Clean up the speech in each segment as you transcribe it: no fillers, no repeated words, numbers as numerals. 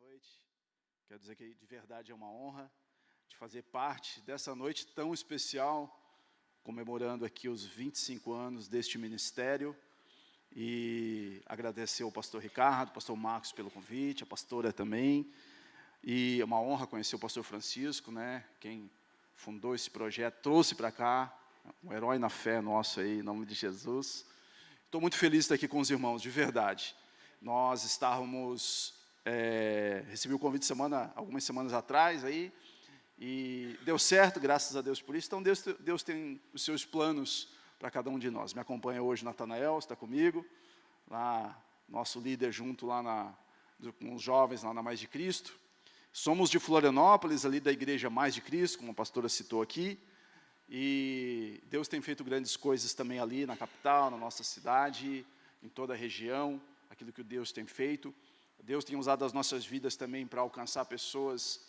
noite. Quero dizer que de verdade é uma honra de fazer parte dessa noite tão especial, comemorando aqui os 25 anos deste ministério. E agradecer ao pastor Ricardo, ao pastor Marcos pelo convite, a pastora também. E é uma honra conhecer o pastor Francisco, né? Quem fundou esse projeto, trouxe para cá, um herói na fé nosso aí, em nome de Jesus. Estou muito feliz de estar aqui com os irmãos, de verdade. Nós recebi o convite algumas semanas atrás, aí, e deu certo, graças a Deus por isso. Então, Deus tem os seus planos para cada um de nós. Me acompanha hoje Natanael, está comigo, lá, nosso líder junto lá com os jovens lá na Mais de Cristo. Somos de Florianópolis, ali da Igreja Mais de Cristo, como a pastora citou aqui, e Deus tem feito grandes coisas também ali na capital, na nossa cidade, em toda a região, aquilo que Deus tem feito. Deus tem usado as nossas vidas também para alcançar pessoas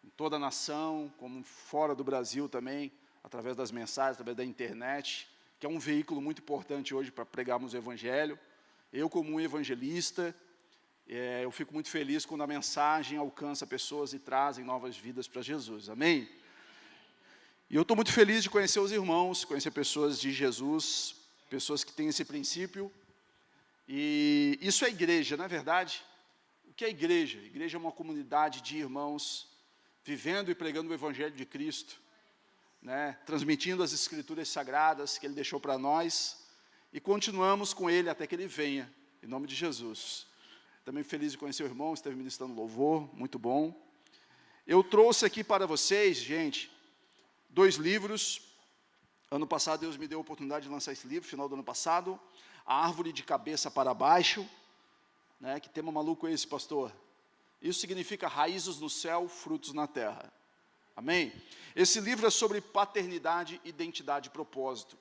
em toda a nação, como fora do Brasil também, através das mensagens, através da internet, que é um veículo muito importante hoje para pregarmos o Evangelho. Eu, como um evangelista, eu fico muito feliz quando a mensagem alcança pessoas e trazem novas vidas para Jesus. Amém? E eu estou muito feliz de conhecer os irmãos, conhecer pessoas de Jesus, pessoas que têm esse princípio. E isso é igreja, não é verdade? O que é igreja? Igreja é uma comunidade de irmãos vivendo e pregando o Evangelho de Cristo, né? Transmitindo as Escrituras Sagradas que Ele deixou para nós, e continuamos com Ele até que Ele venha, em nome de Jesus. Também feliz de conhecer o irmão, esteve ministrando louvor, muito bom. Eu trouxe aqui para vocês, gente, 2 livros. Ano passado Deus me deu a oportunidade de lançar esse livro, final do ano passado, A Árvore de Cabeça para Baixo, né? Que tema maluco é esse, pastor? Isso significa raízes no céu, frutos na terra. Amém? Esse livro é sobre paternidade, identidade e propósito.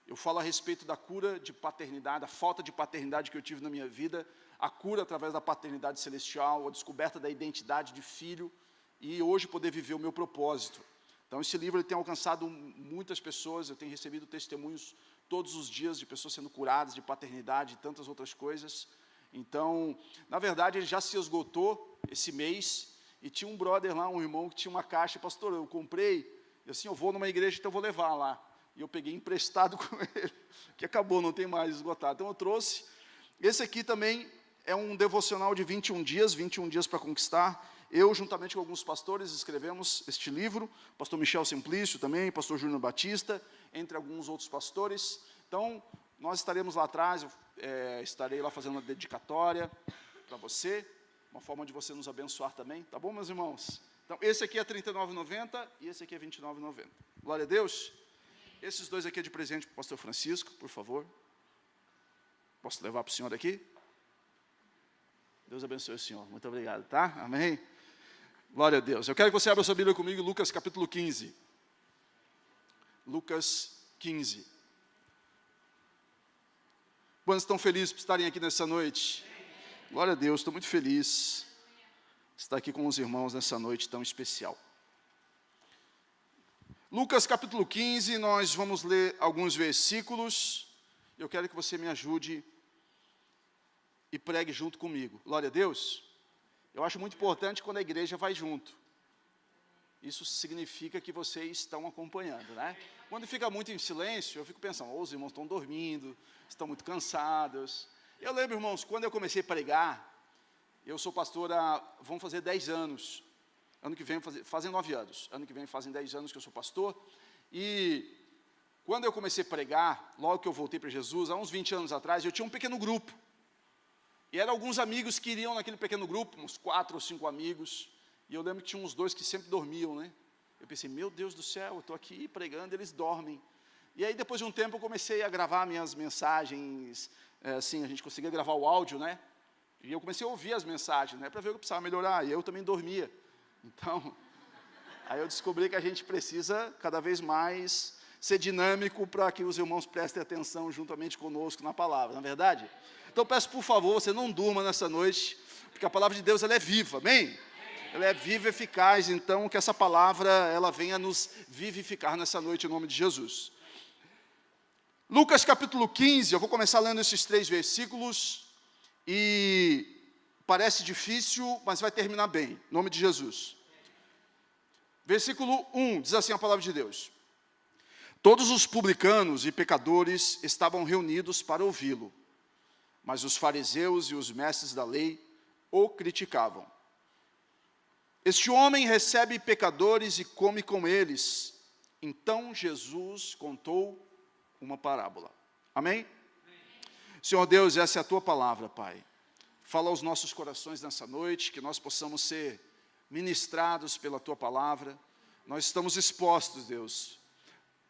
Eu falo a respeito da cura de paternidade, a falta de paternidade que eu tive na minha vida, a cura através da paternidade celestial, a descoberta da identidade de filho, e hoje poder viver o meu propósito. Então, esse livro ele tem alcançado muitas pessoas, eu tenho recebido testemunhos todos os dias de pessoas sendo curadas de paternidade e tantas outras coisas. Então, na verdade, ele já se esgotou esse mês, e tinha um brother lá, um irmão, que tinha uma caixa. Pastor, eu comprei, e assim, eu vou numa igreja, então eu vou levar lá. E eu peguei emprestado com ele, que acabou, não tem mais, esgotado. Então eu trouxe. Esse aqui também é um devocional de 21 dias para conquistar. Eu, juntamente com alguns pastores, escrevemos este livro, pastor Michel Simplício também, pastor Júnior Batista, entre alguns outros pastores. Então, nós estaremos lá atrás, estarei lá fazendo uma dedicatória para você, uma forma de você nos abençoar também, tá bom, meus irmãos? Então, esse aqui é R$ 39,90 e esse aqui é R$ 29,90. Glória a Deus. Esses 2 aqui é de presente para o pastor Francisco, por favor. Posso levar para o senhor aqui? Deus abençoe o senhor. Muito obrigado, tá? Amém? Glória a Deus. Eu quero que você abra a sua Bíblia comigo, Lucas capítulo 15. Lucas 15. Quantos estão felizes por estarem aqui nessa noite? Glória a Deus, estou muito feliz de estar aqui com os irmãos nessa noite tão especial. Lucas capítulo 15, nós vamos ler alguns versículos. Eu quero que você me ajude e pregue junto comigo. Glória a Deus. Eu acho muito importante quando a igreja vai junto. Isso significa que vocês estão acompanhando, né? Quando fica muito em silêncio, eu fico pensando, os irmãos estão dormindo, estão muito cansados. Eu lembro, irmãos, quando eu comecei a pregar, eu sou pastor vão fazer 10 anos. Ano que vem fazem 9 anos. Ano que vem fazem 10 anos que eu sou pastor. E quando eu comecei a pregar, logo que eu voltei para Jesus, há uns 20 anos atrás, eu tinha um pequeno grupo. E eram alguns amigos que iriam naquele pequeno grupo, uns 4 ou 5 amigos. E eu lembro que tinha uns 2 que sempre dormiam, né? Eu pensei, meu Deus do céu, eu estou aqui pregando, eles dormem. E aí, depois de um tempo, eu comecei a gravar minhas mensagens, assim, a gente conseguia gravar o áudio, né? E eu comecei a ouvir as mensagens, né? Para ver o que precisava melhorar, e eu também dormia. Então, aí eu descobri que a gente precisa cada vez mais ser dinâmico para que os irmãos prestem atenção juntamente conosco na palavra, não é verdade? Então, peço, por favor, você não durma nessa noite, porque a palavra de Deus ela é viva, amém? Ela é viva e eficaz, então que essa palavra ela venha nos vivificar nessa noite em nome de Jesus. Lucas capítulo 15, eu vou começar lendo esses 3 versículos, e parece difícil, mas vai terminar bem, em nome de Jesus. Versículo 1, diz assim a palavra de Deus: todos os publicanos e pecadores estavam reunidos para ouvi-lo, mas os fariseus e os mestres da lei o criticavam. Este homem recebe pecadores e come com eles. Então Jesus contou uma parábola. Amém? Senhor Deus, essa é a tua palavra, Pai. Fala aos nossos corações nessa noite, que nós possamos ser ministrados pela tua palavra. Nós estamos expostos, Deus,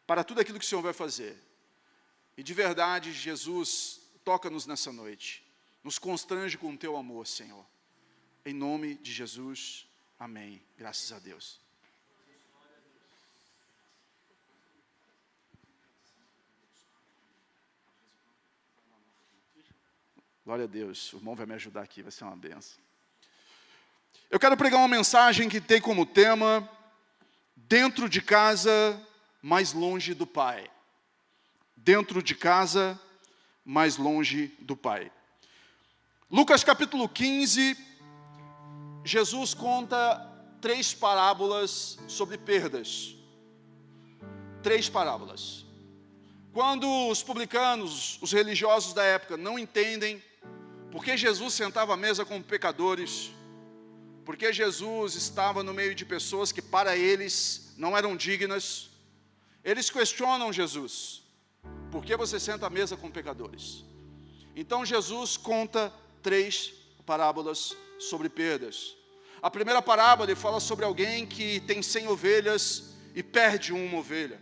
para tudo aquilo que o Senhor vai fazer. E de verdade, Jesus, toca-nos nessa noite. Nos constrange com o teu amor, Senhor. Em nome de Jesus, amém. Graças a Deus. Glória a Deus, o irmão vai me ajudar aqui, vai ser uma benção. Eu quero pregar uma mensagem que tem como tema: dentro de casa, mais longe do Pai. Dentro de casa, mais longe do Pai. Lucas capítulo 15, Jesus conta 3 parábolas sobre perdas. 3 parábolas. Quando os publicanos, os religiosos da época, não entendem porque Jesus sentava à mesa com pecadores, porque Jesus estava no meio de pessoas que para eles não eram dignas, eles questionam Jesus: por que você senta à mesa com pecadores? Então Jesus conta 3 parábolas sobre perdas. A primeira parábola, ele fala sobre alguém que tem 100 ovelhas e perde uma ovelha.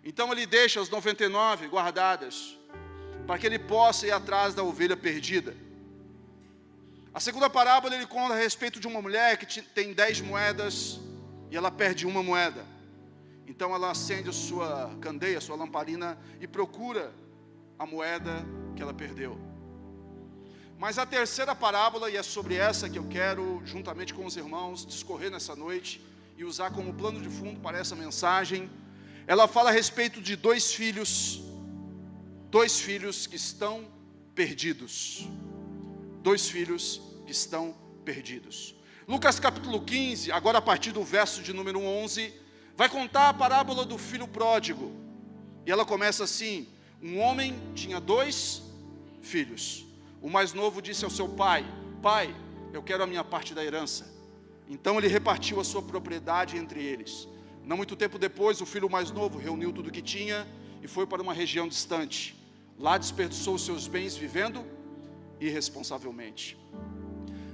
Então ele deixa as 99 guardadas, para que ele possa ir atrás da ovelha perdida. A segunda parábola, ele conta a respeito de uma mulher que tem 10 moedas e ela perde uma moeda. Então ela acende a sua candeia, a sua lamparina, e procura a moeda que ela perdeu. Mas a terceira parábola, e é sobre essa que eu quero, juntamente com os irmãos, discorrer nessa noite e usar como plano de fundo para essa mensagem, ela fala a respeito de 2 filhos que estão perdidos. 2 filhos que estão perdidos. Lucas capítulo 15, agora a partir do verso de número 11, vai contar a parábola do filho pródigo. E ela começa assim: um homem tinha 2 filhos. O mais novo disse ao seu pai: pai, eu quero a minha parte da herança. Então ele repartiu a sua propriedade entre eles. Não muito tempo depois, o filho mais novo reuniu tudo o que tinha e foi para uma região distante. Lá desperdiçou os seus bens vivendo irresponsavelmente.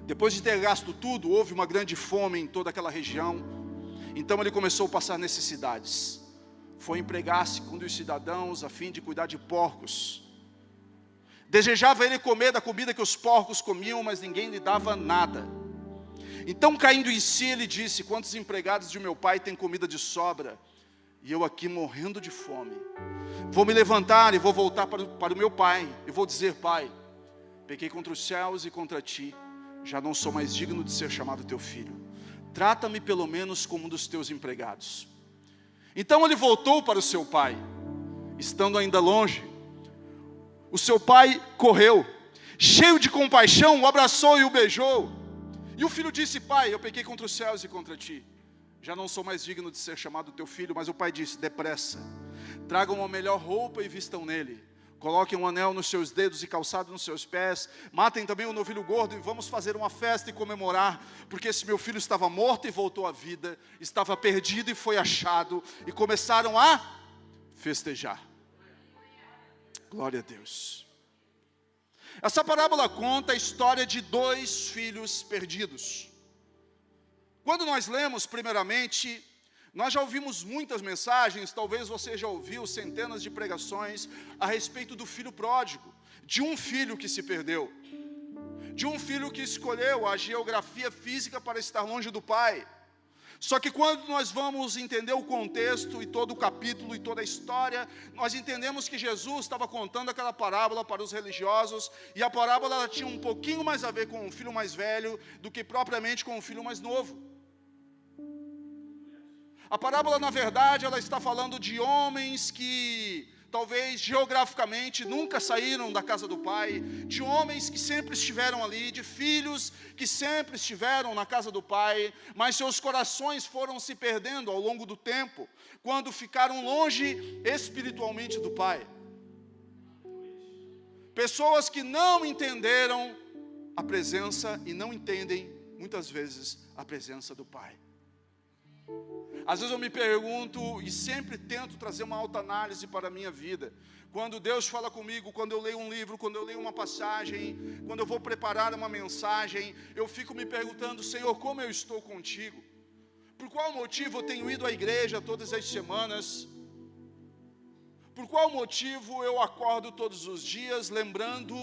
Depois de ter gasto tudo, houve uma grande fome em toda aquela região. Então ele começou a passar necessidades. Foi empregar-se com um dos cidadãos a fim de cuidar de porcos. Desejava ele comer da comida que os porcos comiam, mas ninguém lhe dava nada. Então, caindo em si, ele disse: quantos empregados de meu pai têm comida de sobra, e eu aqui morrendo de fome? Vou me levantar e vou voltar para o meu pai, e vou dizer: pai, pequei contra os céus e contra ti, já não sou mais digno de ser chamado teu filho. Trata-me pelo menos como um dos teus empregados. Então ele voltou para o seu pai. Estando ainda longe, o seu pai correu, cheio de compaixão, o abraçou e o beijou. E o filho disse: pai, eu pequei contra os céus e contra ti, já não sou mais digno de ser chamado teu filho. Mas o pai disse: depressa, tragam uma melhor roupa e vistam nele. Coloquem um anel nos seus dedos e calçado nos seus pés. Matem também o novilho gordo e vamos fazer uma festa e comemorar. Porque esse meu filho estava morto e voltou à vida, estava perdido e foi achado. E começaram a festejar. Glória a Deus. Essa parábola conta a história de 2 filhos perdidos. Quando nós lemos, primeiramente, nós já ouvimos muitas mensagens, talvez você já ouviu centenas de pregações a respeito do filho pródigo, de um filho que se perdeu, de um filho que escolheu a geografia física para estar longe do pai. Só que quando nós vamos entender o contexto e todo o capítulo e toda a história, nós entendemos que Jesus estava contando aquela parábola para os religiosos, e a parábola ela tinha um pouquinho mais a ver com o filho mais velho do que propriamente com o filho mais novo. A parábola, na verdade, ela está falando de homens que talvez geograficamente nunca saíram da casa do pai, de homens que sempre estiveram ali, de filhos que sempre estiveram na casa do pai, mas seus corações foram se perdendo ao longo do tempo, quando ficaram longe espiritualmente do pai. Pessoas que não entenderam a presença e não entendem, muitas vezes, a presença do pai. Às vezes eu me pergunto e sempre tento trazer uma autoanálise para a minha vida. Quando Deus fala comigo, quando eu leio um livro, quando eu leio uma passagem, quando eu vou preparar uma mensagem, eu fico me perguntando: Senhor, como eu estou contigo? Por qual motivo eu tenho ido à igreja todas as semanas? Por qual motivo eu acordo todos os dias lembrando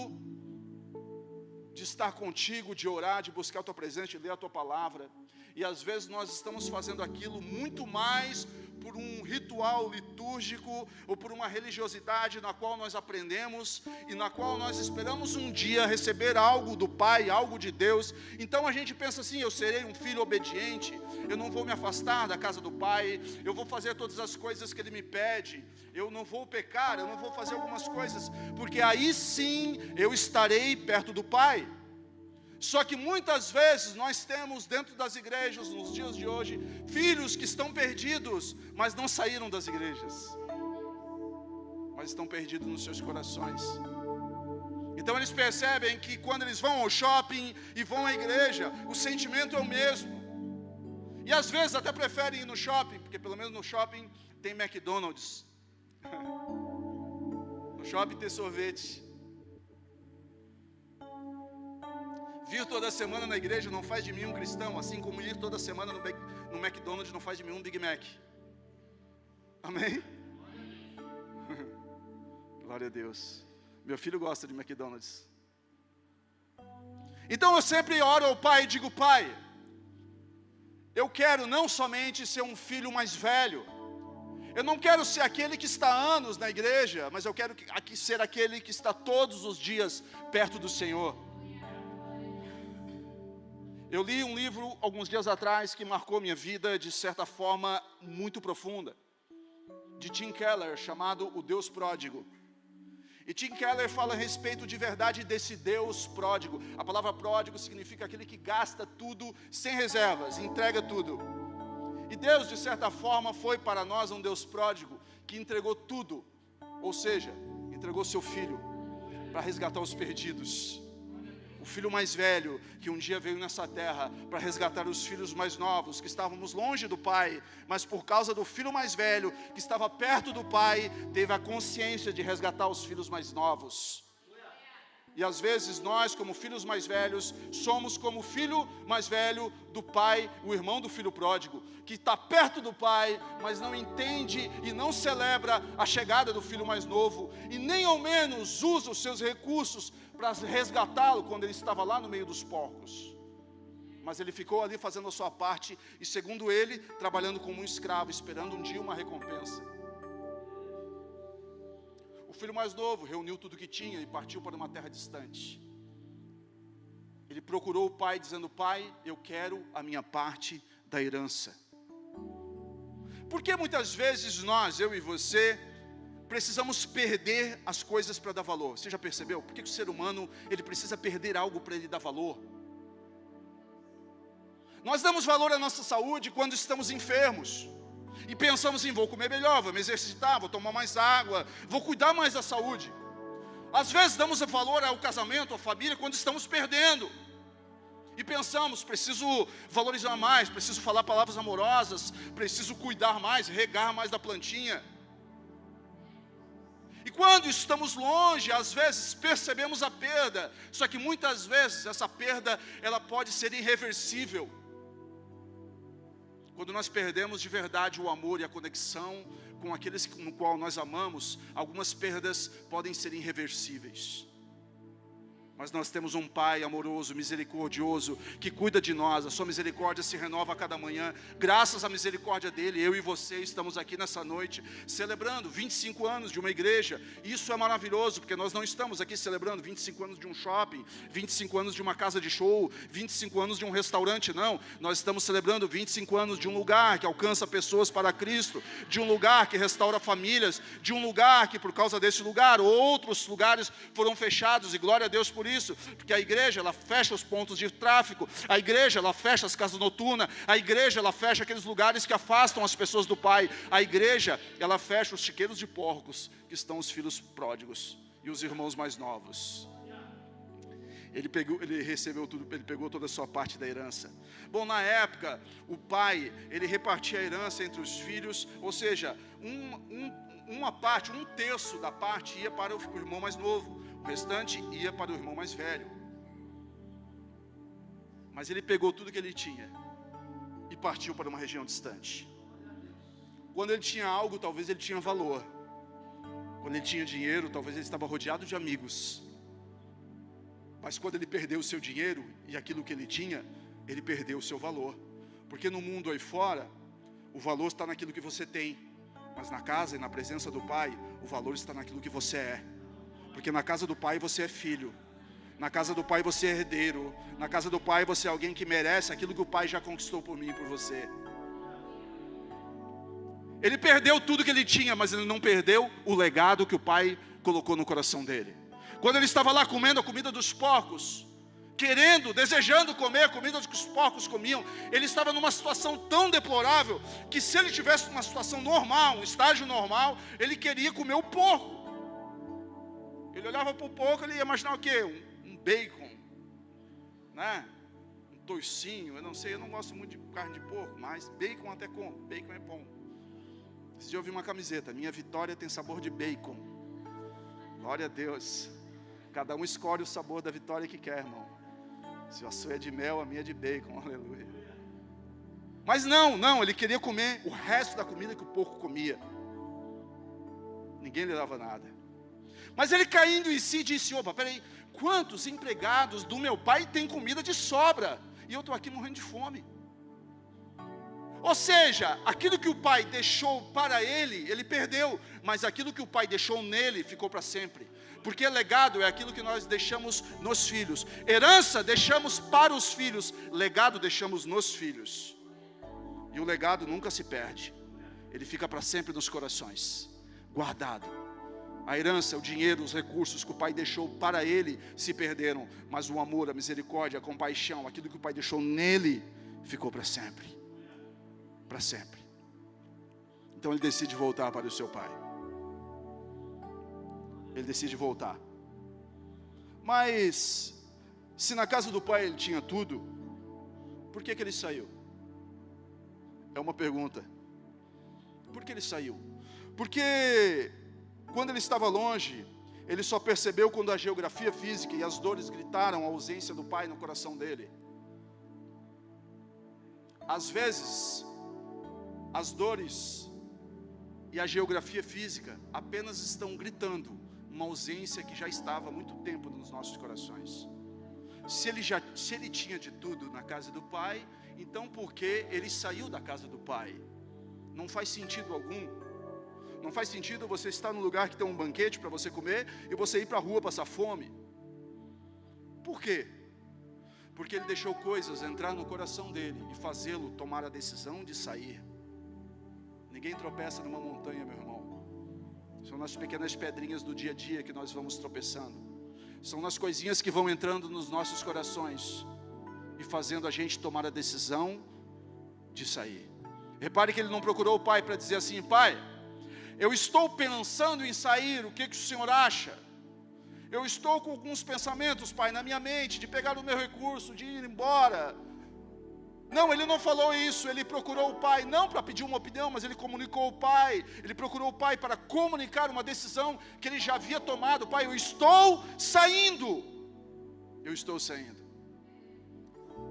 de estar contigo, de orar, de buscar a tua presença, de ler a tua palavra? E às vezes nós estamos fazendo aquilo muito mais por um ritual litúrgico ou por uma religiosidade na qual nós aprendemos e na qual nós esperamos um dia receber algo do Pai, algo de Deus. Então a gente pensa assim: eu serei um filho obediente, eu não vou me afastar da casa do Pai, eu vou fazer todas as coisas que Ele me pede, eu não vou pecar, eu não vou fazer algumas coisas, porque aí sim eu estarei perto do Pai. Só que muitas vezes nós temos dentro das igrejas, nos dias de hoje, filhos que estão perdidos, mas não saíram das igrejas, mas estão perdidos nos seus corações. Então eles percebem que quando eles vão ao shopping e vão à igreja, o sentimento é o mesmo. E às vezes até preferem ir no shopping, porque pelo menos no shopping tem McDonald's. No shopping tem sorvete. Vir toda semana na igreja não faz de mim um cristão, assim como ir toda semana no McDonald's não faz de mim um Big Mac. Amém? Glória a Deus. Meu filho gosta de McDonald's. Então eu sempre oro ao Pai e digo: Pai, eu quero não somente ser um filho mais velho, eu não quero ser aquele que está há anos na igreja, mas eu quero ser aquele que está todos os dias perto do Senhor. Eu li um livro alguns dias atrás que marcou minha vida de certa forma muito profunda, de Tim Keller, chamado O Deus Pródigo. E Tim Keller fala a respeito de verdade desse Deus pródigo. A palavra pródigo significa aquele que gasta tudo sem reservas, entrega tudo. E Deus, de certa forma, foi para nós um Deus pródigo que entregou tudo, ou seja, entregou seu filho para resgatar os perdidos. O filho mais velho que um dia veio nessa terra para resgatar os filhos mais novos, que estávamos longe do pai, mas por causa do filho mais velho que estava perto do pai, teve a consciência de resgatar os filhos mais novos. E às vezes nós, como filhos mais velhos, somos como o filho mais velho do pai, o irmão do filho pródigo, que está perto do pai, mas não entende e não celebra a chegada do filho mais novo, e nem ao menos usa os seus recursos para resgatá-lo quando ele estava lá no meio dos porcos. Mas ele ficou ali fazendo a sua parte, e segundo ele, trabalhando como um escravo, esperando um dia uma recompensa. O filho mais novo reuniu tudo o que tinha e partiu para uma terra distante. Ele procurou o pai dizendo: Pai, eu quero a minha parte da herança. Porque muitas vezes nós, eu e você, precisamos perder as coisas para dar valor. Você já percebeu? Por que o ser humano ele precisa perder algo para ele dar valor? Nós damos valor à nossa saúde quando estamos enfermos. E pensamos assim: vou comer melhor, vou me exercitar, vou tomar mais água, vou cuidar mais da saúde. Às vezes damos valor ao casamento, à família, quando estamos perdendo. E pensamos: preciso valorizar mais, preciso falar palavras amorosas, preciso cuidar mais, regar mais da plantinha. E quando estamos longe, às vezes percebemos a perda. Só que muitas vezes essa perda, ela pode ser irreversível. Quando nós perdemos de verdade o amor e a conexão com aqueles no qual nós amamos, algumas perdas podem ser irreversíveis. Mas nós temos um Pai amoroso, misericordioso, que cuida de nós. A sua misericórdia se renova a cada manhã. Graças à misericórdia dele, eu e você estamos aqui nessa noite, celebrando 25 anos de uma igreja. Isso é maravilhoso, porque nós não estamos aqui celebrando 25 anos de um shopping, 25 anos de uma casa de show, 25 anos de um restaurante, não. Nós estamos celebrando 25 anos de um lugar que alcança pessoas para Cristo, de um lugar que restaura famílias, de um lugar que por causa desse lugar, outros lugares foram fechados, e glória a Deus por isso, porque a igreja, ela fecha os pontos de tráfico, a igreja, ela fecha as casas noturnas, a igreja, ela fecha aqueles lugares que afastam as pessoas do Pai, a igreja, ela fecha os chiqueiros de porcos, que estão os filhos pródigos, e os irmãos mais novos. Ele recebeu tudo, ele pegou toda a sua parte da herança. Bom, na época, o pai, ele repartia a herança entre os filhos, ou seja, uma parte, 1/3 da parte ia para o irmão mais novo, o restante ia para o irmão mais velho. Mas ele pegou tudo que ele tinha e partiu para uma região distante. Quando ele tinha algo, talvez ele tinha valor. Quando ele tinha dinheiro, talvez ele estava rodeado de amigos. Mas quando ele perdeu o seu dinheiro e aquilo que ele tinha, ele perdeu o seu valor. Porque no mundo aí fora, o valor está naquilo que você tem. Mas na casa e na presença do Pai, o valor está naquilo que você é. Porque na casa do Pai você é filho. Na casa do Pai você é herdeiro. Na casa do Pai você é alguém que merece aquilo que o Pai já conquistou por mim e por você. Ele perdeu tudo que ele tinha, mas ele não perdeu o legado que o Pai colocou no coração dele. Quando ele estava lá comendo a comida dos porcos, desejando comer a comida que os porcos comiam, ele estava numa situação tão deplorável, que se ele tivesse uma situação normal, um estágio normal, ele queria comer o porco. Ele olhava para o porco, ele ia imaginar o quê? Um bacon, né? Um toicinho, eu não sei, eu não gosto muito de carne de porco, mas bacon até como, bacon é bom. Esse dia eu vi uma camiseta, minha vitória tem sabor de bacon. Glória a Deus. Cada um escolhe o sabor da vitória que quer, irmão. Se a sua é de mel, a minha é de bacon, aleluia. Mas não, ele queria comer o resto da comida que o porco comia. Ninguém lhe dava nada. Mas ele, caindo em si, disse: opa, peraí, quantos empregados do meu pai têm comida de sobra? E eu estou aqui morrendo de fome. Ou seja, aquilo que o pai deixou para ele, ele perdeu. Mas aquilo que o pai deixou nele, ficou para sempre. Porque legado é aquilo que nós deixamos nos filhos. Herança deixamos para os filhos. Legado deixamos nos filhos. E o legado nunca se perde. Ele fica para sempre nos corações, guardado. A herança, o dinheiro, os recursos que o pai deixou para ele se perderam. Mas o amor, a misericórdia, a compaixão, aquilo que o pai deixou nele, ficou para sempre. Para sempre. Então ele decide voltar para o seu pai. Ele decide voltar. Mas se na casa do pai ele tinha tudo, por que ele saiu? É uma pergunta. Por que ele saiu? Porque quando ele estava longe, ele só percebeu quando a geografia física e as dores gritaram a ausência do pai no coração dele. Às vezes, as dores e a geografia física apenas estão gritando uma ausência que já estava há muito tempo nos nossos corações. Se ele tinha de tudo na casa do pai, então por que ele saiu da casa do pai? Não faz sentido algum. Não faz sentido você estar num lugar que tem um banquete para você comer e você ir para a rua passar fome. Por quê? Porque ele deixou coisas entrar no coração dele e fazê-lo tomar a decisão de sair. Ninguém tropeça numa montanha, meu irmão. São nas pequenas pedrinhas do dia a dia que nós vamos tropeçando. São nas coisinhas que vão entrando nos nossos corações e fazendo a gente tomar a decisão de sair. Repare que ele não procurou o pai para dizer assim: pai, eu estou pensando em sair, o que o senhor acha? Eu estou com alguns pensamentos, pai, na minha mente, de pegar o meu recurso, de ir embora. Não, ele não falou isso. Ele procurou o pai, não para pedir uma opinião, mas ele comunicou o pai. Ele procurou o pai para comunicar uma decisão que ele já havia tomado. Pai, eu estou saindo. Eu estou saindo.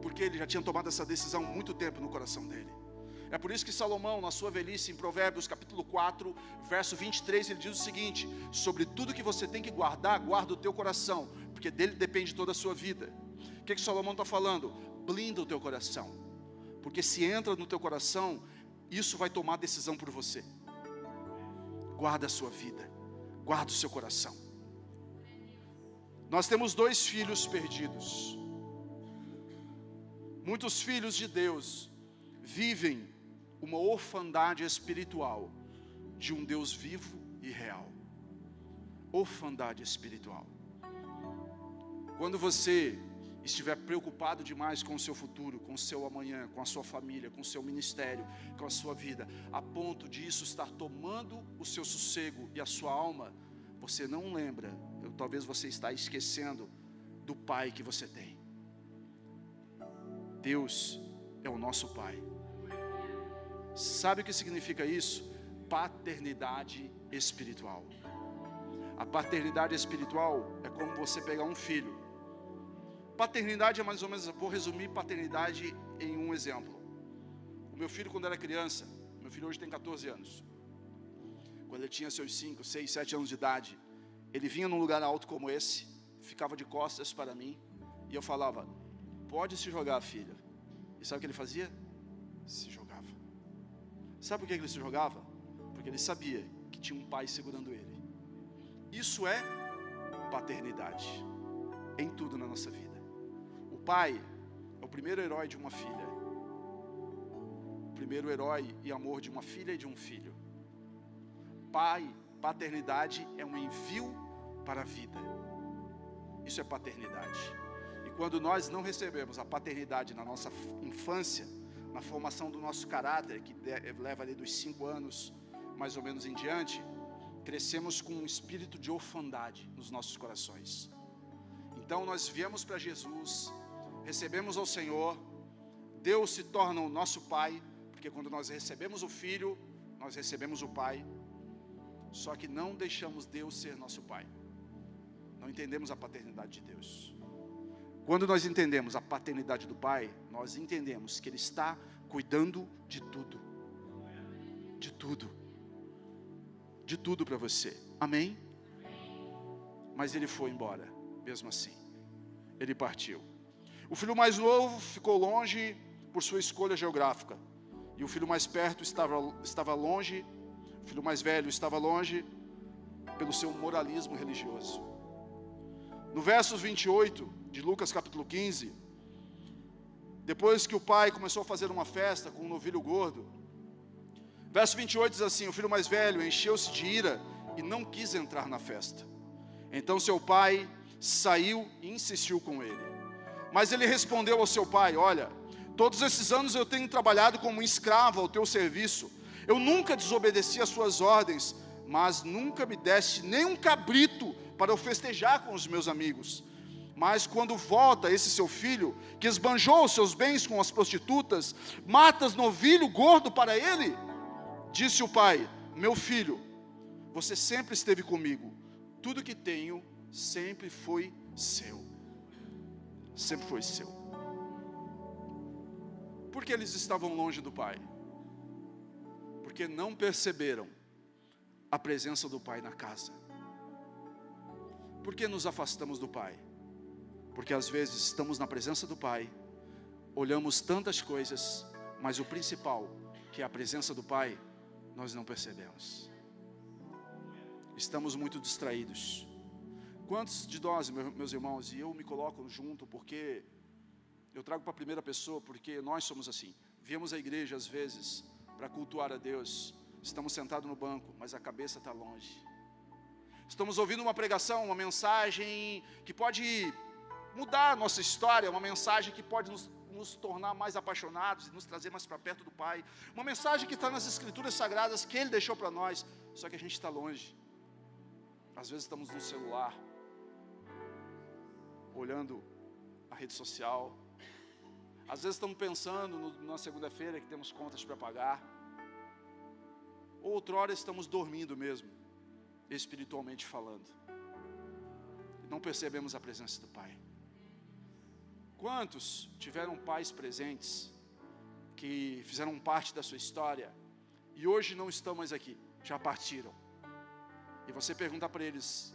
Porque ele já tinha tomado essa decisão há muito tempo no coração dele. É por isso que Salomão, na sua velhice, em Provérbios capítulo 4, verso 23, ele diz o seguinte: sobre tudo que você tem que guardar, guarda o teu coração, porque dele depende toda a sua vida. O que Salomão está falando? Blinda o teu coração, porque se entra no teu coração, isso vai tomar decisão por você. Guarda a sua vida, guarda o seu coração. Nós temos 2 filhos perdidos. Muitos filhos de Deus vivem uma orfandade espiritual de um Deus vivo e real. Orfandade espiritual. Quando você estiver preocupado demais com o seu futuro, com o seu amanhã, com a sua família, com o seu ministério, com a sua vida, a ponto de isso estar tomando o seu sossego e a sua alma, você não lembra, talvez você está esquecendo do Pai que você tem. Deus é o nosso Pai. Sabe o que significa isso? Paternidade espiritual. A paternidade espiritual é como você pegar um filho. Paternidade é mais ou menos, vou resumir paternidade em um exemplo. O meu filho, quando era criança, meu filho hoje tem 14 anos. Quando ele tinha seus 5, 6, 7 anos de idade, ele vinha num lugar alto como esse, ficava de costas para mim, e eu falava, pode se jogar, filho. E sabe o que ele fazia? Se jogava. Sabe por que ele se jogava? Porque ele sabia que tinha um pai segurando ele. Isso é paternidade, em tudo na nossa vida. O pai é o primeiro herói de uma filha, o primeiro herói e amor de uma filha e de um filho. Pai, paternidade é um envio para a vida. Isso é paternidade. E quando nós não recebemos a paternidade na nossa infância, na formação do nosso caráter, que leva ali dos 5 anos, mais ou menos em diante, crescemos com um espírito de orfandade nos nossos corações. Então nós viemos para Jesus, recebemos ao Senhor, Deus se torna o nosso Pai, porque quando nós recebemos o Filho, nós recebemos o Pai, só que não deixamos Deus ser nosso Pai, não entendemos a paternidade de Deus. Quando nós entendemos a paternidade do Pai, nós entendemos que Ele está cuidando de tudo, de tudo, de tudo para você, amém? Mas Ele foi embora, mesmo assim, Ele partiu. O filho mais novo ficou longe por sua escolha geográfica, e o filho mais perto estava longe, o filho mais velho estava longe pelo seu moralismo religioso. No verso 28 de Lucas capítulo 15, depois que o pai começou a fazer uma festa com um novilho gordo, verso 28 diz assim, o filho mais velho encheu-se de ira e não quis entrar na festa. Então seu pai saiu e insistiu com ele. Mas ele respondeu ao seu pai, olha, todos esses anos eu tenho trabalhado como escravo ao teu serviço. Eu nunca desobedeci às suas ordens, mas nunca me deste nem um cabrito para eu festejar com os meus amigos. Mas quando volta esse seu filho, que esbanjou os seus bens com as prostitutas, matas novilho gordo para ele? Disse o pai, meu filho, você sempre esteve comigo, tudo que tenho sempre foi seu. Sempre foi seu. Por que eles estavam longe do pai? Porque não perceberam a presença do pai na casa. Por que nos afastamos do pai? Porque às vezes estamos na presença do pai, olhamos tantas coisas, mas o principal, que é a presença do pai, nós não percebemos. Estamos muito distraídos. Quantos de nós, meus irmãos, e eu me coloco junto, porque eu trago para a primeira pessoa, porque nós somos assim. Viemos à igreja às vezes para cultuar a Deus, estamos sentados no banco, mas a cabeça está longe. Estamos ouvindo uma pregação, uma mensagem que pode mudar a nossa história, uma mensagem que pode nos tornar mais apaixonados e nos trazer mais para perto do Pai, uma mensagem que está nas Escrituras Sagradas que Ele deixou para nós, só que a gente está longe. Às vezes estamos no celular, olhando a rede social, às vezes estamos pensando na segunda-feira que temos contas para pagar, outrora estamos dormindo mesmo, espiritualmente falando, não percebemos a presença do Pai. Quantos tiveram pais presentes, que fizeram parte da sua história, e hoje não estão mais aqui, já partiram, e você pergunta para eles,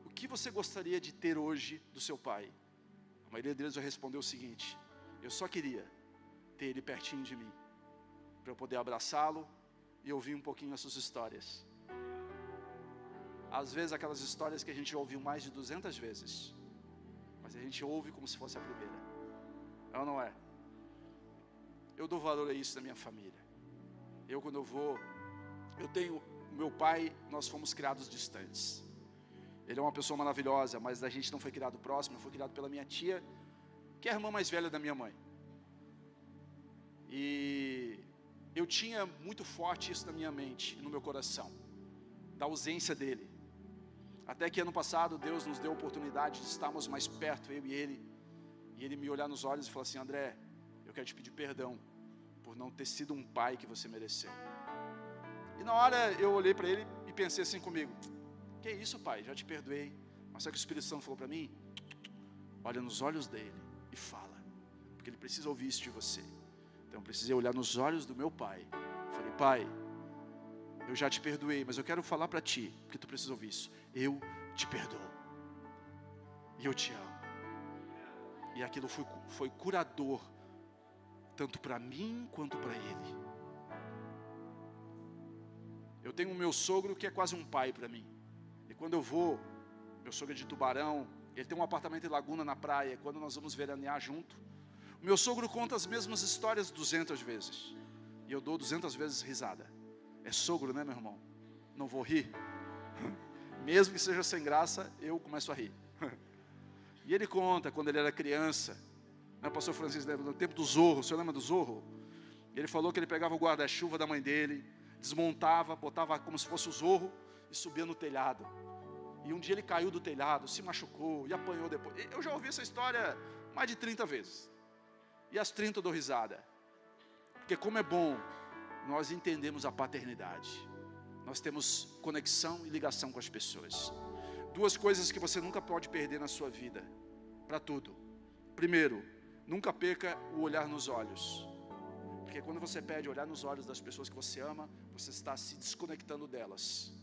o que você gostaria de ter hoje do seu pai? A maioria deles vai responder o seguinte: eu só queria ter ele pertinho de mim, para eu poder abraçá-lo e ouvir um pouquinho as suas histórias. Às vezes aquelas histórias que a gente ouviu mais de 200 vezes, mas a gente ouve como se fosse a primeira. É ou não é? Eu dou valor a isso na minha família. Eu, quando eu vou, eu tenho, meu pai, nós fomos criados distantes. Ele é uma pessoa maravilhosa, mas a gente não foi criado próximo, foi criado pela minha tia, que é a irmã mais velha da minha mãe. E eu tinha muito forte isso na minha mente e no meu coração, da ausência dele. Até que ano passado Deus nos deu a oportunidade de estarmos mais perto, eu e ele me olhar nos olhos e falar assim: André, eu quero te pedir perdão por não ter sido um pai que você mereceu. E na hora eu olhei para ele e pensei assim comigo: que isso, pai, já te perdoei. Mas sabe o que o Espírito Santo falou para mim? Olha nos olhos dele e fala, porque ele precisa ouvir isso de você. Então eu precisei olhar nos olhos do meu pai. Falei: pai, eu já te perdoei, mas eu quero falar para ti, porque tu precisa ouvir isso. Eu te perdoo. E eu te amo. E aquilo foi curador, tanto para mim quanto para ele. Eu tenho o meu sogro que é quase um pai para mim. E quando eu vou, meu sogro é de Tubarão, ele tem um apartamento em Laguna na praia. Quando nós vamos veranear junto, o meu sogro conta as mesmas histórias 200 vezes. E eu dou 200 vezes risada. É sogro, né, meu irmão? Não vou rir. Mesmo que seja sem graça, eu começo a rir. E ele conta quando ele era criança, né, pastor Francisco, no tempo do Zorro. O senhor lembra do Zorro? Ele falou que ele pegava o guarda-chuva da mãe dele, desmontava, botava como se fosse o Zorro e subia no telhado. E um dia ele caiu do telhado, se machucou e apanhou depois. Eu já ouvi essa história mais de 30 vezes. E às 30 eu dou risada. Porque como é bom nós entendemos a paternidade. Nós temos conexão e ligação com as pessoas. Duas coisas que você nunca pode perder na sua vida, para tudo. Primeiro, nunca perca o olhar nos olhos. Porque quando você perde olhar nos olhos das pessoas que você ama, você está se desconectando delas.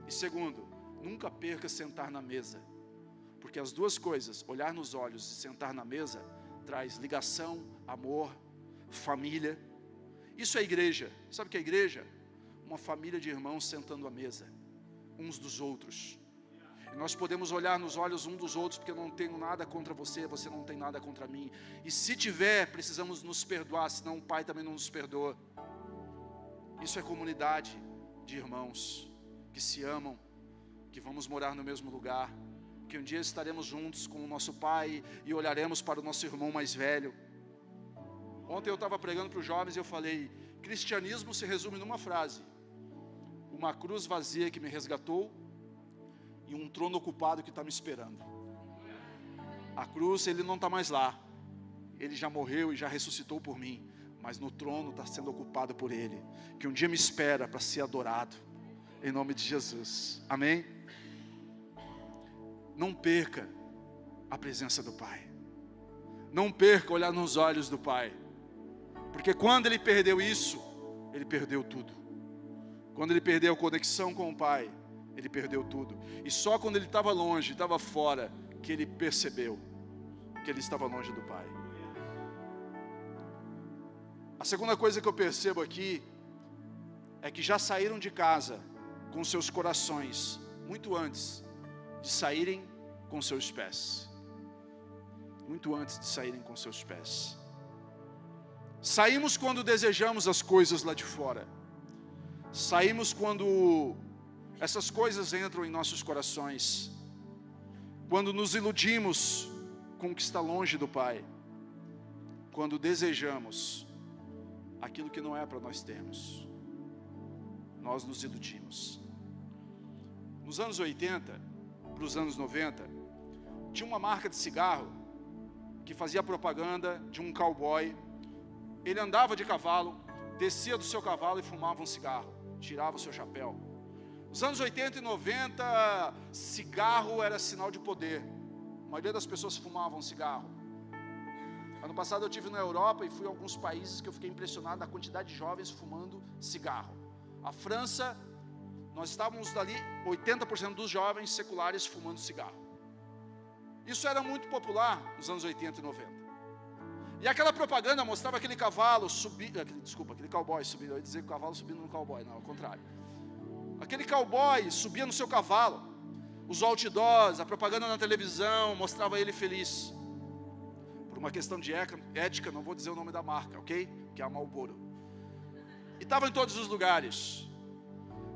E segundo, nunca perca sentar na mesa. Porque as duas coisas, olhar nos olhos e sentar na mesa, traz ligação, amor, família. Isso é igreja. Sabe o que é igreja? Uma família de irmãos sentando à mesa, uns dos outros. E nós podemos olhar nos olhos uns dos outros, porque eu não tenho nada contra você, você não tem nada contra mim. E se tiver, precisamos nos perdoar, senão o Pai também não nos perdoa. Isso é comunidade de irmãos que se amam, que vamos morar no mesmo lugar, que um dia estaremos juntos com o nosso Pai e olharemos para o nosso irmão mais velho. Ontem eu estava pregando para os jovens e eu falei: cristianismo se resume numa frase: uma cruz vazia que me resgatou e um trono ocupado que está me esperando. A cruz, ele não está mais lá, ele já morreu e já ressuscitou por mim, mas no trono está sendo ocupado por ele, que um dia me espera para ser adorado, em nome de Jesus, amém? Não perca a presença do Pai, não perca olhar nos olhos do Pai, porque quando ele perdeu isso, ele perdeu tudo. Quando ele perdeu a conexão com o Pai, ele perdeu tudo. E só quando ele estava longe, estava fora, que ele percebeu que ele estava longe do Pai. A segunda coisa que eu percebo aqui é que já saíram de casa com seus corações muito antes de saírem com seus pés. Muito antes de saírem com seus pés. Saímos quando desejamos as coisas lá de fora. Saímos quando essas coisas entram em nossos corações. Quando nos iludimos com o que está longe do Pai. Quando desejamos aquilo que não é para nós termos. Nós nos iludimos. Nos anos 80, para os anos 90, tinha uma marca de cigarro que fazia propaganda de um cowboy. Ele andava de cavalo, descia do seu cavalo e fumava um cigarro, tirava o seu chapéu. Nos anos 80 e 90, cigarro era sinal de poder. A maioria das pessoas fumavam cigarro. Ano passado eu estive na Europa e fui a alguns países que eu fiquei impressionado da quantidade de jovens fumando cigarro. A França, nós estávamos ali, 80% dos jovens seculares fumando cigarro. Isso era muito popular nos anos 80 e 90. E aquela propaganda mostrava aquele cavalo subindo, aquele cowboy subindo, eu ia dizer que o cavalo subindo no cowboy, não, ao contrário. Aquele cowboy subia no seu cavalo, os outdoors, a propaganda na televisão, mostrava ele feliz. Por uma questão de ética, não vou dizer o nome da marca, ok? Que é a Marlboro. E estava em todos os lugares.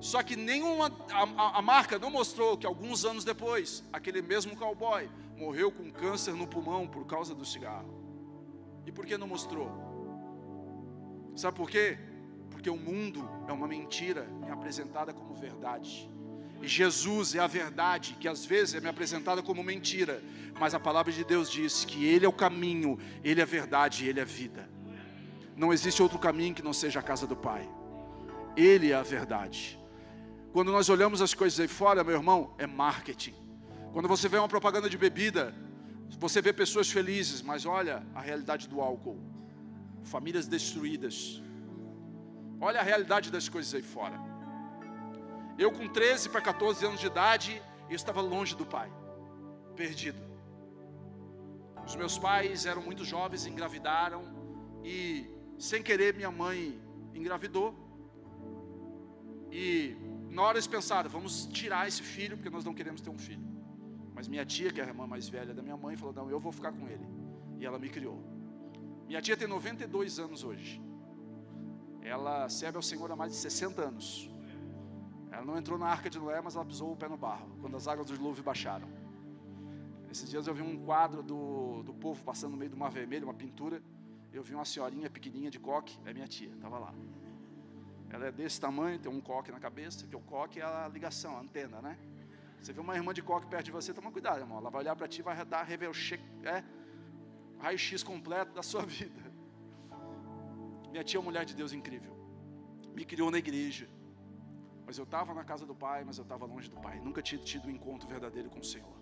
Só que a marca não mostrou que alguns anos depois, aquele mesmo cowboy morreu com câncer no pulmão por causa do cigarro. E por que não mostrou? Sabe por quê? Porque o mundo é uma mentira me apresentada como verdade. E Jesus é a verdade, que às vezes é me apresentada como mentira. Mas a palavra de Deus diz que Ele é o caminho, Ele é a verdade, Ele é a vida. Não existe outro caminho que não seja a casa do Pai. Ele é a verdade. Quando nós olhamos as coisas aí fora, meu irmão, é marketing. Quando você vê uma propaganda de bebida, você vê pessoas felizes, mas olha a realidade do álcool. Famílias destruídas. Olha a realidade das coisas aí fora. Eu com 13 para 14 anos de idade, eu estava longe do pai, perdido. Os meus pais eram muito jovens, engravidaram, e sem querer minha mãe engravidou. E na hora eles pensaram, vamos tirar esse filho, porque nós não queremos ter um filho. Mas minha tia, que é a irmã mais velha da minha mãe, falou, não, eu vou ficar com ele. E ela me criou. Minha tia tem 92 anos hoje. Ela serve ao Senhor há mais de 60 anos. Ela não entrou na Arca de Noé, mas ela pisou o pé no barro, quando as águas do dilúvio baixaram. Esses dias eu vi um quadro do povo passando no meio do Mar Vermelho, uma pintura. Eu vi uma senhorinha pequenininha de coque, é minha tia, estava lá. Ela é desse tamanho, tem um coque na cabeça, que o coque é a ligação, a antena, né? Você vê uma irmã de coque perto de você, toma cuidado, irmão. Ela vai olhar para ti e vai dar raio-x completo da sua vida. Minha tia é uma mulher de Deus incrível. Me criou na igreja. Mas eu estava na casa do Pai, mas eu estava longe do Pai. Nunca tinha tido um encontro verdadeiro com o Senhor.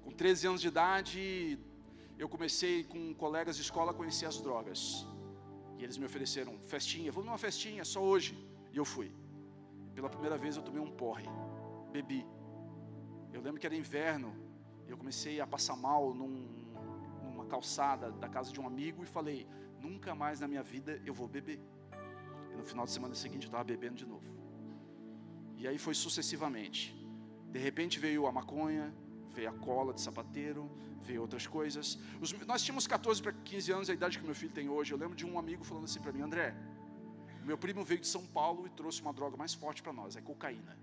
Com 13 anos de idade, eu comecei com colegas de escola a conhecer as drogas. E eles me ofereceram festinha. Vamos numa festinha, só hoje. E eu fui. Pela primeira vez eu tomei um porre. Bebi. Eu lembro que era inverno. Eu comecei a passar mal numa calçada da casa de um amigo. E falei, nunca mais na minha vida eu vou beber. E no final de semana seguinte eu estava bebendo de novo. E aí foi sucessivamente. De repente veio a maconha, veio a cola de sapateiro, veio outras coisas. Nós tínhamos 14 para 15 anos, a idade que meu filho tem hoje. Eu lembro de um amigo falando assim para mim, André, meu primo veio de São Paulo e trouxe uma droga mais forte para nós, é cocaína.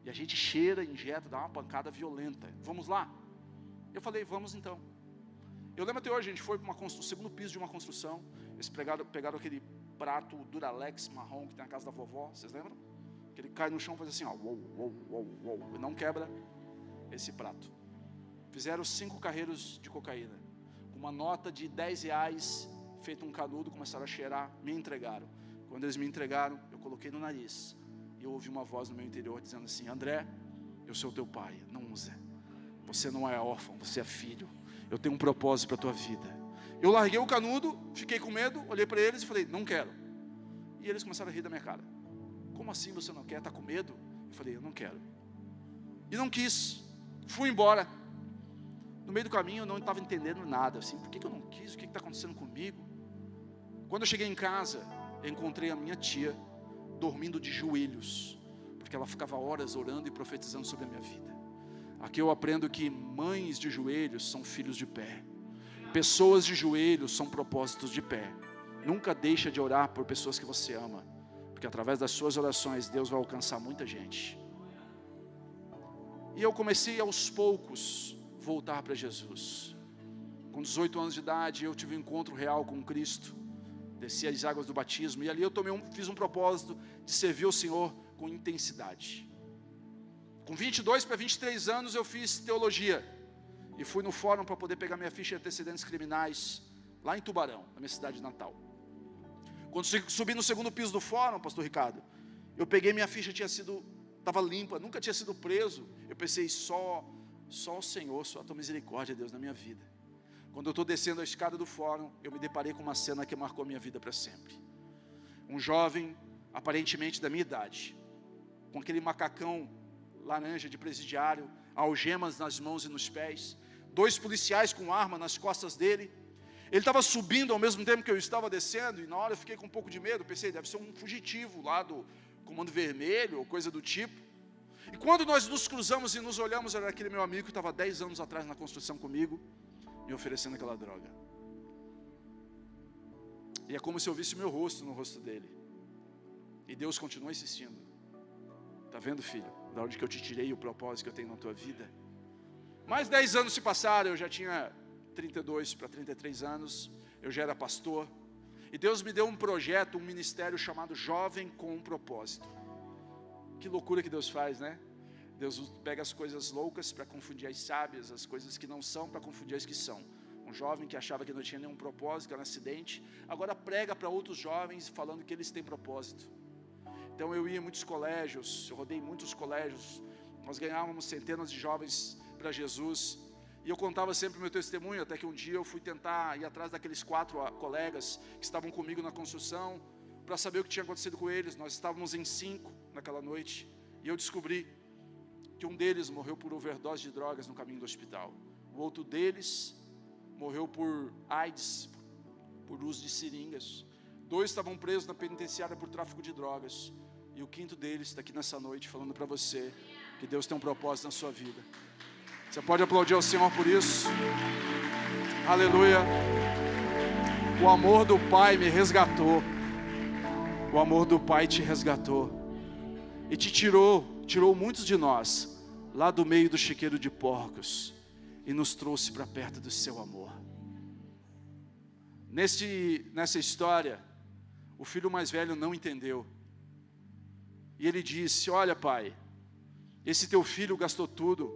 E a gente cheira, injeta, dá uma pancada violenta. Vamos lá? Eu falei, vamos então. Eu lembro até hoje, a gente foi para o segundo piso de uma construção. Eles pegaram aquele prato Duralex marrom que tem na casa da vovó, vocês lembram? Que ele cai no chão e faz assim, ó, uou, uou, uou, uou, e não quebra esse prato. Fizeram 5 carreiros de cocaína, com uma nota de R$10, feito um canudo, começaram a cheirar, me entregaram. Quando eles me entregaram, eu coloquei no nariz, e eu ouvi uma voz no meu interior dizendo assim, André, eu sou teu pai, não usa. Você não é órfão, você é filho. Eu tenho um propósito para a tua vida. Eu larguei o canudo, fiquei com medo, olhei para eles e falei, não quero. E eles começaram a rir da minha cara. Como assim você não quer? Está com medo? Eu falei, eu não quero. E não quis. Fui embora. No meio do caminho eu não estava entendendo nada. Assim, por que eu não quis? O que está acontecendo comigo? Quando eu cheguei em casa, eu encontrei a minha tia dormindo de joelhos, porque ela ficava horas orando e profetizando sobre a minha vida. Aqui eu aprendo que mães de joelhos são filhos de pé. Pessoas de joelhos são propósitos de pé. Nunca deixa de orar por pessoas que você ama, porque através das suas orações Deus vai alcançar muita gente. E eu comecei aos poucos voltar para Jesus. Com 18 anos de idade eu tive um encontro real com Cristo. Desci as águas do batismo e ali eu fiz um propósito de servir ao Senhor com intensidade. Com 22 para 23 anos eu fiz teologia e fui no fórum para poder pegar minha ficha de antecedentes criminais lá em Tubarão, na minha cidade natal. Quando subi no segundo piso do fórum, pastor Ricardo, eu peguei minha ficha, estava limpa, nunca tinha sido preso. Eu pensei, só o Senhor, só a tua misericórdia, Deus, na minha vida. Quando eu estou descendo a escada do fórum, eu me deparei com uma cena que marcou a minha vida para sempre. Um jovem, aparentemente da minha idade, com aquele macacão laranja de presidiário, algemas nas mãos e nos pés, 2 policiais com arma nas costas dele. Ele estava subindo ao mesmo tempo que eu estava descendo, e na hora eu fiquei com um pouco de medo, pensei, deve ser um fugitivo lá do Comando Vermelho, ou coisa do tipo. E quando nós nos cruzamos e nos olhamos, era aquele meu amigo que estava 10 anos atrás na construção comigo, me oferecendo aquela droga. E é como se eu visse o meu rosto no rosto dele. E Deus continua insistindo. Está vendo, filho? Da onde que eu te tirei o propósito que eu tenho na tua vida. Mais 10 anos se passaram, eu já tinha 32 para 33 anos, eu já era pastor. E Deus me deu um projeto, um ministério chamado Jovem com um Propósito. Que loucura que Deus faz, né? Deus pega as coisas loucas para confundir as sábias, as coisas que não são para confundir as que são. Um jovem que achava que não tinha nenhum propósito, que era um acidente, agora prega para outros jovens falando que eles têm propósito. Então eu ia em muitos colégios, eu rodei muitos colégios, nós ganhávamos centenas de jovens para Jesus, e eu contava sempre o meu testemunho, até que um dia eu fui tentar ir atrás daqueles 4 colegas que estavam comigo na construção, para saber o que tinha acontecido com eles. Nós estávamos em 5 naquela noite, e eu descobri que um deles morreu por overdose de drogas no caminho do hospital, o outro deles morreu por AIDS, por uso de seringas, 2 estavam presos na penitenciária por tráfico de drogas, e o 5º deles está aqui nessa noite falando para você que Deus tem um propósito na sua vida. Você pode aplaudir ao Senhor por isso? Aleluia. O amor do Pai me resgatou. O amor do Pai te resgatou e te tirou muitos de nós lá do meio do chiqueiro de porcos e nos trouxe para perto do seu amor. Nessa história, o filho mais velho não entendeu. E ele disse: olha, pai, esse teu filho gastou tudo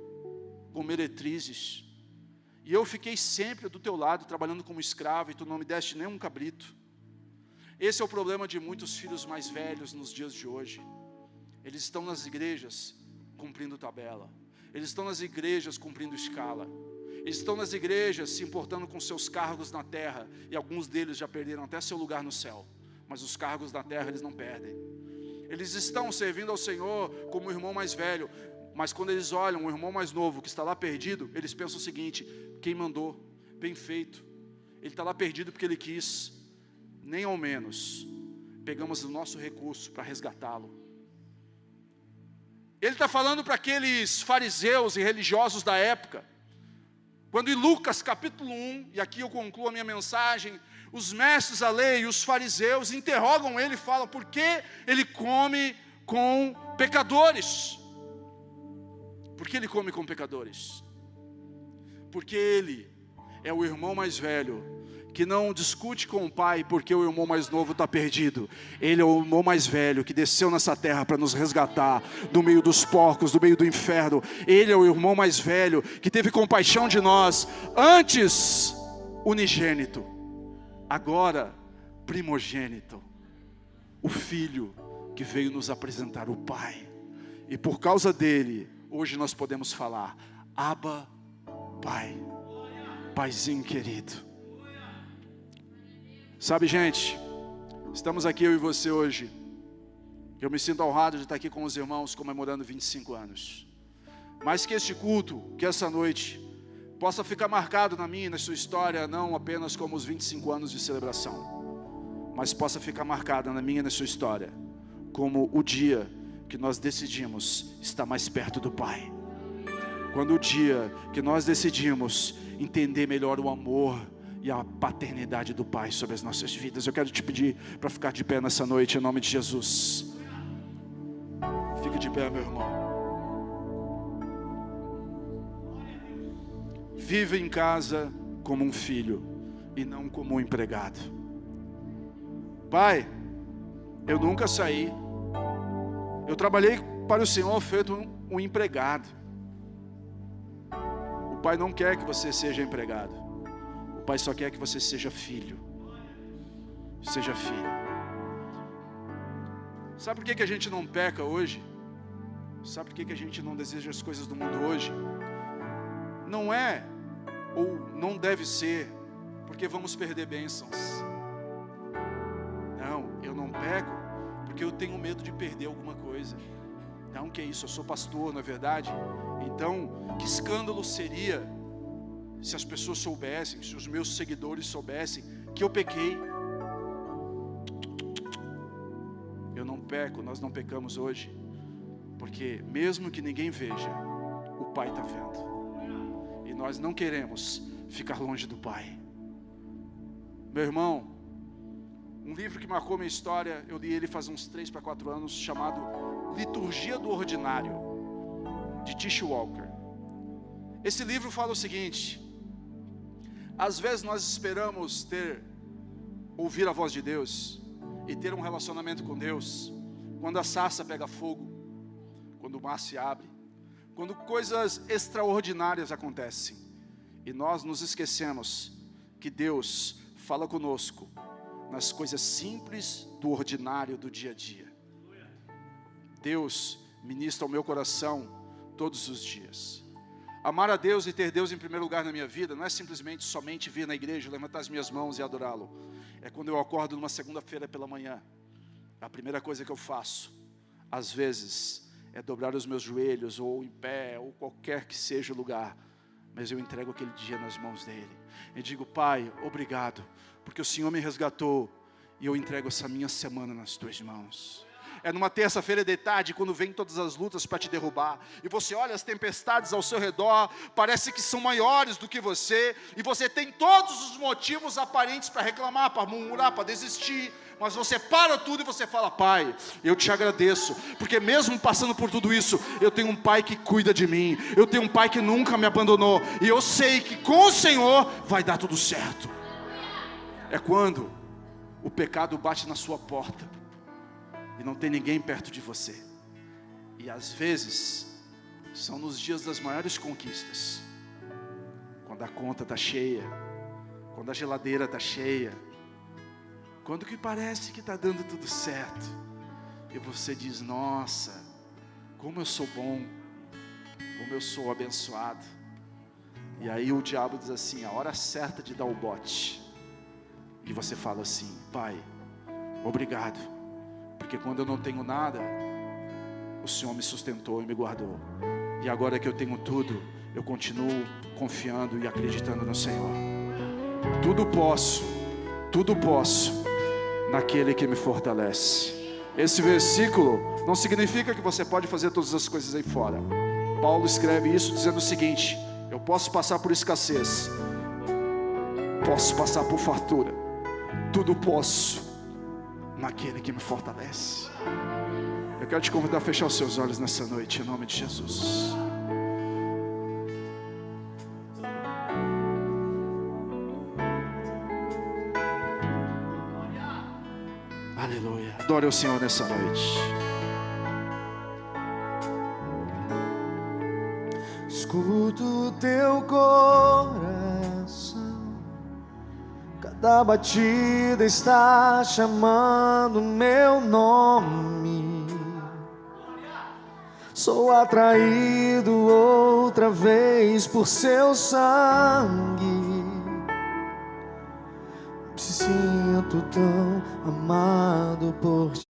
com meretrizes, e eu fiquei sempre do teu lado, trabalhando como escravo, e tu não me deste nem um cabrito. Esse é o problema de muitos filhos mais velhos nos dias de hoje. Eles estão nas igrejas cumprindo tabela, eles estão nas igrejas cumprindo escala, eles estão nas igrejas se importando com seus cargos na terra, e alguns deles já perderam até seu lugar no céu, mas os cargos na terra eles não perdem. Eles estão servindo ao Senhor como o irmão mais velho, mas quando eles olham o irmão mais novo que está lá perdido, eles pensam o seguinte: quem mandou? Bem feito. Ele está lá perdido porque ele quis. Nem ao menos pegamos o nosso recurso para resgatá-lo. Ele está falando para aqueles fariseus e religiosos da época, quando em Lucas capítulo 1, e aqui eu concluo a minha mensagem, os mestres da lei e os fariseus interrogam ele e falam: por que ele come com pecadores? Por que ele come com pecadores? Porque ele é o irmão mais velho, que não discute com o pai porque o irmão mais novo está perdido. Ele é o irmão mais velho que desceu nessa terra para nos resgatar do meio dos porcos, do meio do inferno. Ele é o irmão mais velho que teve compaixão de nós, antes unigênito, agora primogênito, o filho que veio nos apresentar o Pai. E por causa dele, hoje nós podemos falar: Abba, Pai, Paizinho querido. Sabe, gente, estamos aqui eu e você hoje. Eu me sinto honrado de estar aqui com os irmãos comemorando 25 anos. Mas que este culto, que essa noite, possa ficar marcado na minha e na sua história, não apenas como os 25 anos de celebração, mas possa ficar marcada na minha e na sua história como o dia que nós decidimos estar mais perto do Pai. Quando o dia que nós decidimos entender melhor o amor e a paternidade do Pai sobre as nossas vidas. Eu quero te pedir para ficar de pé nessa noite, em nome de Jesus. Fica de pé, meu irmão. Vive em casa como um filho e não como um empregado. Pai, eu nunca saí. Eu trabalhei para o Senhor feito um empregado. O Pai não quer que você seja empregado. O Pai só quer que você seja filho. Seja filho. Sabe por que a gente não peca hoje? Sabe por que a gente não deseja as coisas do mundo hoje? Não é, ou não deve ser, porque vamos perder bênçãos. Não, eu não peco porque eu tenho medo de perder alguma coisa. Não, que isso, eu sou pastor, não é verdade? Então, que escândalo seria se as pessoas soubessem, se os meus seguidores soubessem que eu pequei. Eu não peco, nós não pecamos hoje, porque mesmo que ninguém veja, o Pai está vendo. E nós não queremos ficar longe do Pai. Meu irmão, um livro que marcou minha história, eu li ele faz uns 3 para 4 anos, chamado Liturgia do Ordinário, de T.S. Walker. Esse livro fala o seguinte: às vezes nós esperamos ouvir a voz de Deus e ter um relacionamento com Deus quando a sarça pega fogo, quando o mar se abre, quando coisas extraordinárias acontecem, e nós nos esquecemos que Deus fala conosco nas coisas simples do ordinário do dia a dia. Deus ministra ao meu coração todos os dias. Amar a Deus e ter Deus em primeiro lugar na minha vida não é simplesmente somente vir na igreja, levantar as minhas mãos e adorá-lo. É quando eu acordo numa segunda-feira pela manhã, a primeira coisa que eu faço, às vezes, é dobrar os meus joelhos, ou em pé, ou qualquer que seja o lugar, mas eu entrego aquele dia nas mãos dele, e digo: Pai, obrigado, porque o Senhor me resgatou, e eu entrego essa minha semana nas tuas mãos. É numa terça-feira de tarde, quando vem todas as lutas para te derrubar, e você olha as tempestades ao seu redor, parece que são maiores do que você, e você tem todos os motivos aparentes para reclamar, para murmurar, para desistir, mas você para tudo e você fala: Pai, eu te agradeço, porque mesmo passando por tudo isso, eu tenho um Pai que cuida de mim, eu tenho um Pai que nunca me abandonou, e eu sei que com o Senhor vai dar tudo certo. É quando o pecado bate na sua porta, e não tem ninguém perto de você, e às vezes, são nos dias das maiores conquistas, quando a conta está cheia, quando a geladeira está cheia, quando que parece que está dando tudo certo, e você diz: nossa, como eu sou bom, como eu sou abençoado. E aí o diabo diz assim: a hora certa de dar o bote, e você fala assim: Pai, obrigado, porque quando eu não tenho nada, o Senhor me sustentou e me guardou, e agora que eu tenho tudo, eu continuo confiando e acreditando no Senhor. Tudo posso naquele que me fortalece. Esse versículo não significa que você pode fazer todas as coisas aí fora. Paulo escreve isso dizendo o seguinte: eu posso passar por escassez, posso passar por fartura, tudo posso naquele que me fortalece. Eu quero te convidar a fechar os seus olhos nessa noite, em nome de Jesus. Aleluia. Adore o Senhor nessa noite. Escuto teu coração, cada batida está chamando meu nome. Sou atraído outra vez por seu sangue. Me sinto tão amado por ti.